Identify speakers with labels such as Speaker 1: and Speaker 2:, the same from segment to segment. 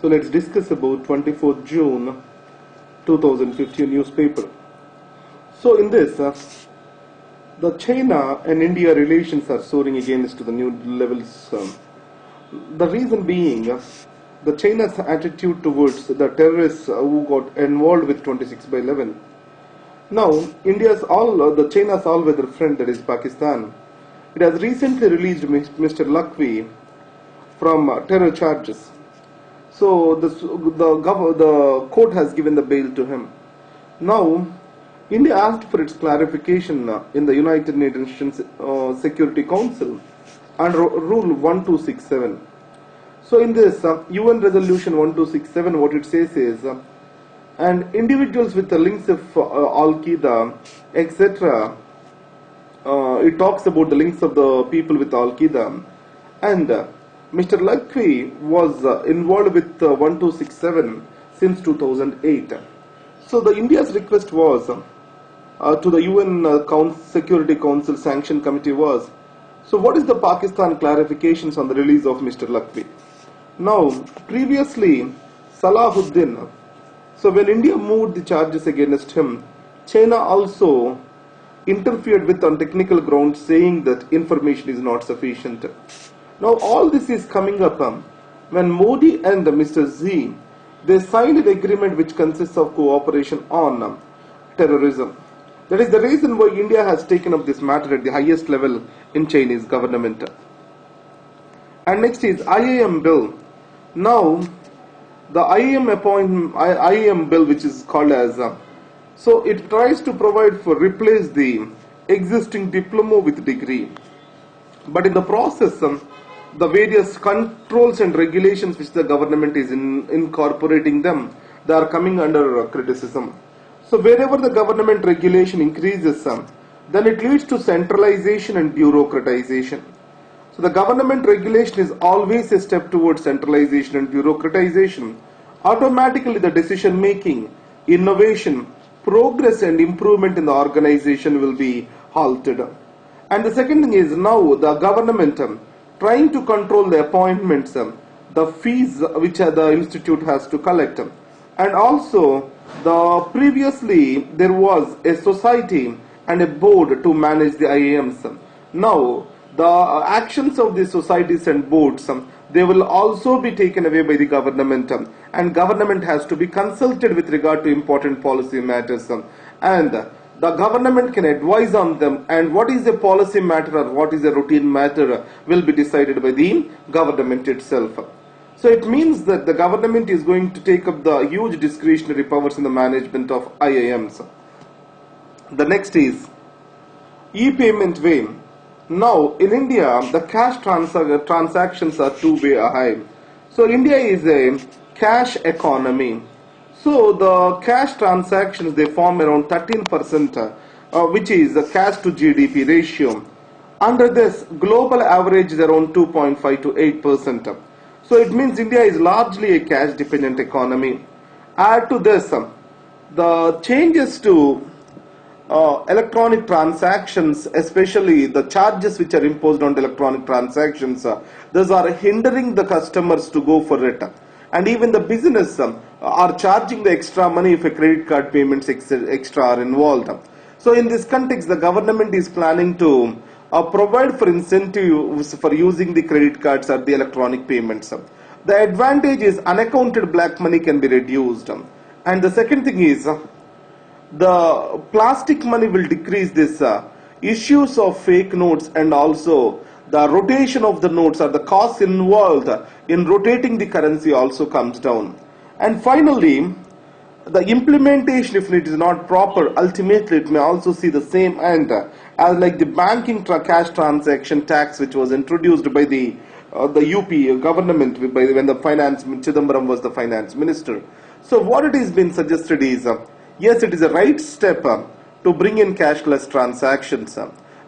Speaker 1: So let's discuss about 24th June 2015 newspaper. So in this, the China and India relations are soaring against to the new levels. The reason being, the China's attitude towards the terrorists who got involved with 26/11. Now, the China's all-weather friend, that is Pakistan, it has recently released Mr. Lakhvi from terror charges. So the court has given the bail to him. Now, India asked for its clarification in the United Nations Security Council under Rule 1267. So in this UN Resolution 1267, what it says is, and individuals with the links of Al-Qaeda, etc. It talks about the links of the people with Al-Qaeda, and Mr. Lakhvi was involved with 1267 since 2008. So the India's request was to the UN Security Council Sanction Committee was, so what is the Pakistan clarifications on the release of Mr. Lakhvi? Now, previously, Salahuddin, so when India moved the charges against him, China also interfered with on technical grounds, saying that information is not sufficient. Now all this is coming up when Modi and Mr. Xi, they signed an agreement which consists of cooperation on terrorism. That is the reason why India has taken up this matter at the highest level in Chinese government. And next is IIM bill. Now the IIM bill, which is called as so it tries to provide for replace the existing diploma with degree, but in the process the various controls and regulations which the government is incorporating them, they are coming under criticism. So wherever the government regulation increases, then it leads to centralization and bureaucratization. So the government regulation is always a step towards centralization and bureaucratization. Automatically the decision making, innovation, progress and improvement in the organization will be halted. And the second thing is, now the government trying to control the appointments, the fees which the institute has to collect, and also previously there was a society and a board to manage the IIMs. Now the actions of the societies and boards, they will also be taken away by the government, and government has to be consulted with regard to important policy matters, and the government can advise on them, and what is a policy matter or what is a routine matter will be decided by the government itself. So it means that the government is going to take up the huge discretionary powers in the management of IIMs. The next is e-payment way. Now in India, the cash transactions are two-way high. So India is a cash economy. So the cash transactions, they form around 13%, which is a cash to GDP ratio. Under this, global average is around 2.5 to 8%. So it means India is largely a cash dependent economy. Add to this, the changes to electronic transactions, especially the charges which are imposed on electronic transactions, those are hindering the customers to go for it. And even the business are charging the extra money if a credit card payments extra are involved. So in this context, the government is planning to provide for incentives for using the credit cards or the electronic payments. The advantage is unaccounted black money can be reduced. And the second thing is, the plastic money will decrease this issues of fake notes, and also the rotation of the notes or the costs involved in rotating the currency also comes down. And finally, the implementation, if it is not proper, ultimately it may also see the same end as like the banking cash transaction tax, which was introduced by the UP government when the finance Chidambaram was the finance minister. So what it has been suggested is, yes, it is a right step to bring in cashless transactions,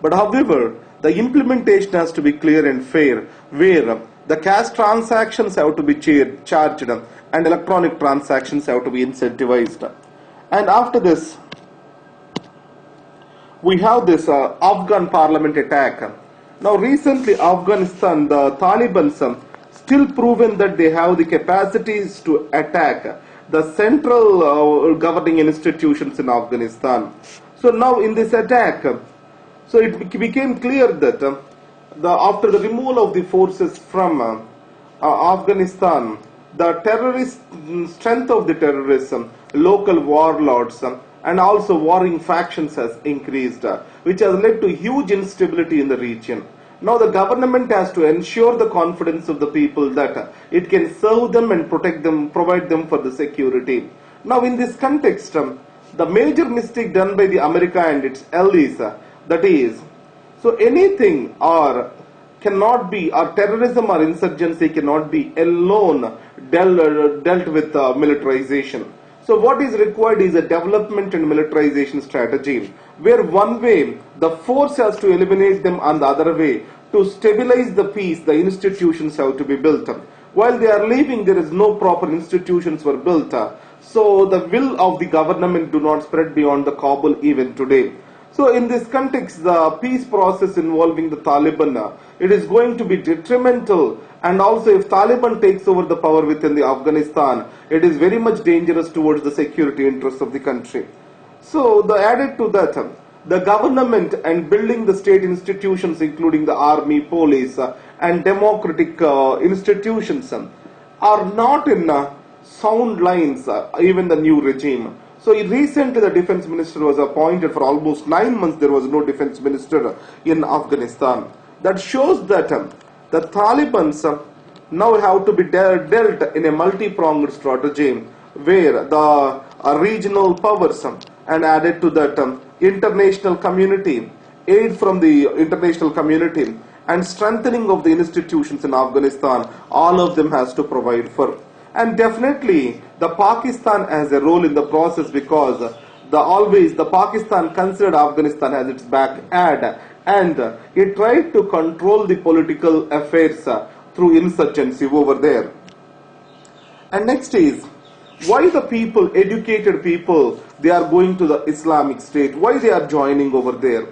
Speaker 1: but however, the implementation has to be clear and fair, where the cash transactions have to be charged and electronic transactions have to be incentivized. And after this, we have this Afghan parliament attack. Now recently Afghanistan, the Taliban still proven that they have the capacities to attack the central governing institutions in Afghanistan. So now in this attack, so it became clear that after the removal of the forces from Afghanistan, the terrorist strength of the terrorism, local warlords, and also warring factions has increased, which has led to huge instability in the region. Now the government has to ensure the confidence of the people that it can serve them and protect them, provide them for the security. Now in this context, the major mistake done by the America and its allies, that is, so anything or cannot be, or terrorism or insurgency cannot be alone dealt with militarization. So what is required is a development and militarization strategy, where one way the force has to eliminate them and the other way to stabilize the peace, the institutions have to be built. While they are leaving, there is no proper institutions were built. So the will of the government do not spread beyond the Kabul even today. So in this context, the peace process involving the Taliban, it is going to be detrimental, and also if Taliban takes over the power within the Afghanistan, it is very much dangerous towards the security interests of the country. So added to that, the government and building the state institutions including the army, police and democratic institutions are not in sound lines, even the new regime. So recently the defense minister was appointed. For almost 9 months there was no defense minister in Afghanistan. That shows that the Taliban now have to be dealt in a multi-pronged strategy, where the regional powers and added to that international community, aid from the international community and strengthening of the institutions in Afghanistan, all of them has to provide for. And definitely the Pakistan has a role in the process, because the Pakistan considered Afghanistan as its backyard, and it tried to control the political affairs through insurgency over there. And next is, why the people, educated people, they are going to the Islamic State, why they are joining over there.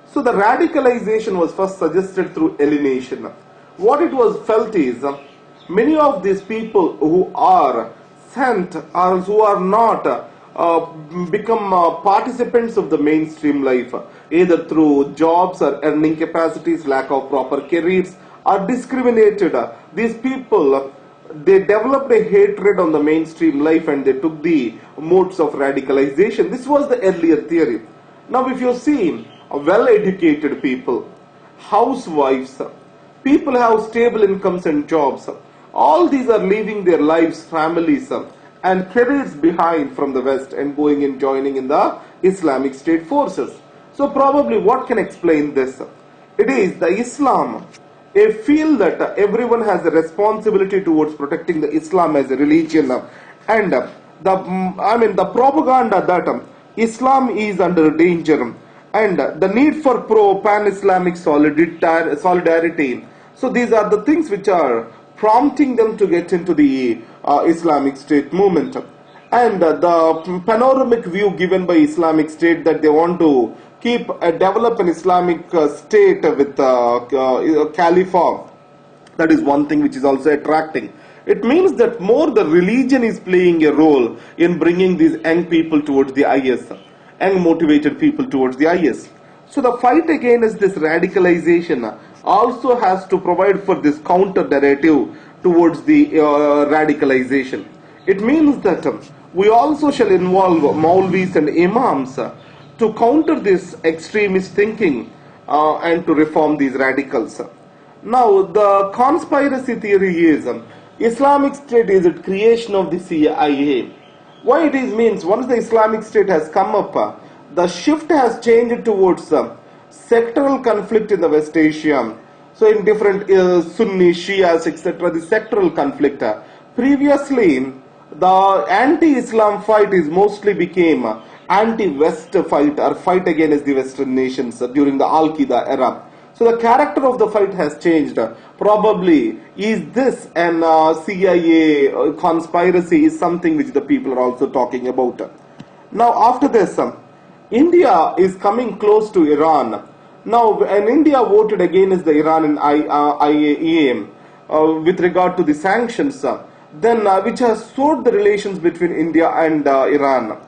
Speaker 1: So the radicalization was first suggested through alienation. What it was felt is, many of these people who are sent or who are not become participants of the mainstream life, either through jobs or earning capacities, lack of proper careers, are discriminated. These people, they developed a hatred on the mainstream life and they took the modes of radicalization. This was the earlier theory. Now if you see well-educated people, housewives, people have stable incomes and jobs, all these are leaving their lives, families and careers behind from the West and going and joining in the Islamic State forces. So probably what can explain this? It is the Islam. They feel that everyone has a responsibility towards protecting the Islam as a religion, and the propaganda that Islam is under danger, and the need for pan-Islamic solidarity. So these are the things which are prompting them to get into the Islamic State movement. And the panoramic view given by Islamic State, that they want to develop an Islamic state with caliphate. That is one thing which is also attracting. It means that more the religion is playing a role in bringing these young people towards the IS, young motivated people towards the IS. So the fight against this radicalization also has to provide for this counter narrative towards the radicalization. It means that we also shall involve Maulvis and Imams to counter this extremist thinking and to reform these radicals. Now the conspiracy theory is Islamic State is a creation of the CIA. Why it is means, once the Islamic State has come up, the shift has changed towards sectoral conflict in the West Asia. So in different Sunni, Shias, etc., the sectoral conflict. Previously, the anti-Islam fight is mostly became anti-West fight, or fight against the Western nations during the Al-Qaeda era. So the character of the fight has changed. Probably is this an CIA conspiracy is something which the people are also talking about. Now after this, India is coming close to Iran. Now when India voted against the Iran in IIM, with regard to the sanctions, then which has soured the relations between India and Iran.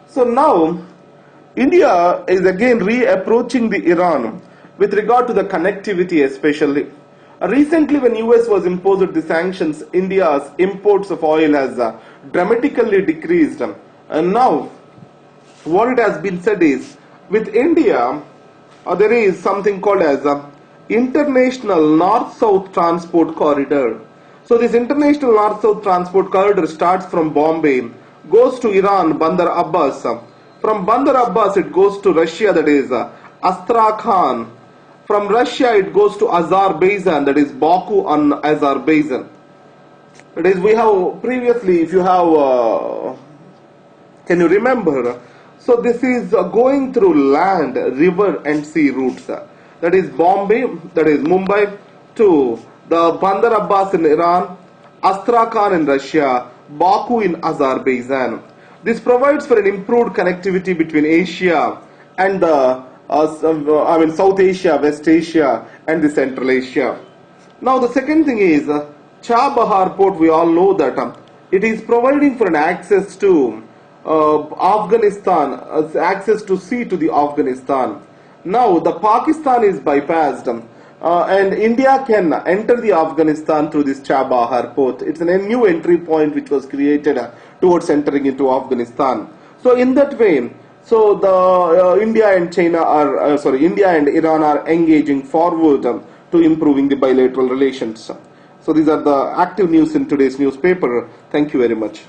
Speaker 1: So now India is again reapproaching the Iran with regard to the connectivity especially. Recently when US was imposed the sanctions, India's imports of oil has dramatically decreased. And now what it has been said is, with India there is something called as International North-South Transport Corridor. So this International North-South Transport Corridor starts from Bombay, goes to Iran, Bandar Abbas. From Bandar Abbas it goes to Russia, that is Astrakhan. From Russia it goes to Azerbaijan, that is Baku on Azerbaijan. That is, we have previously, if you have, can you remember? So this is going through land, river and sea routes. That is Bombay, that is Mumbai, to the Bandar Abbas in Iran, Astrakhan in Russia, Baku in Azerbaijan. This provides for an improved connectivity between Asia and the South Asia, West Asia and the Central Asia. Now the second thing is Chabahar port. We all know that it is providing for an access to Afghanistan, access to sea to the Afghanistan. Now the Pakistan is bypassed and India can enter the Afghanistan through this Chabahar port. It's a new entry point which was created towards entering into Afghanistan. So in that way, so the India and India and Iran are engaging forward to improving the bilateral relations. So these are the active news in today's newspaper. Thank you very much.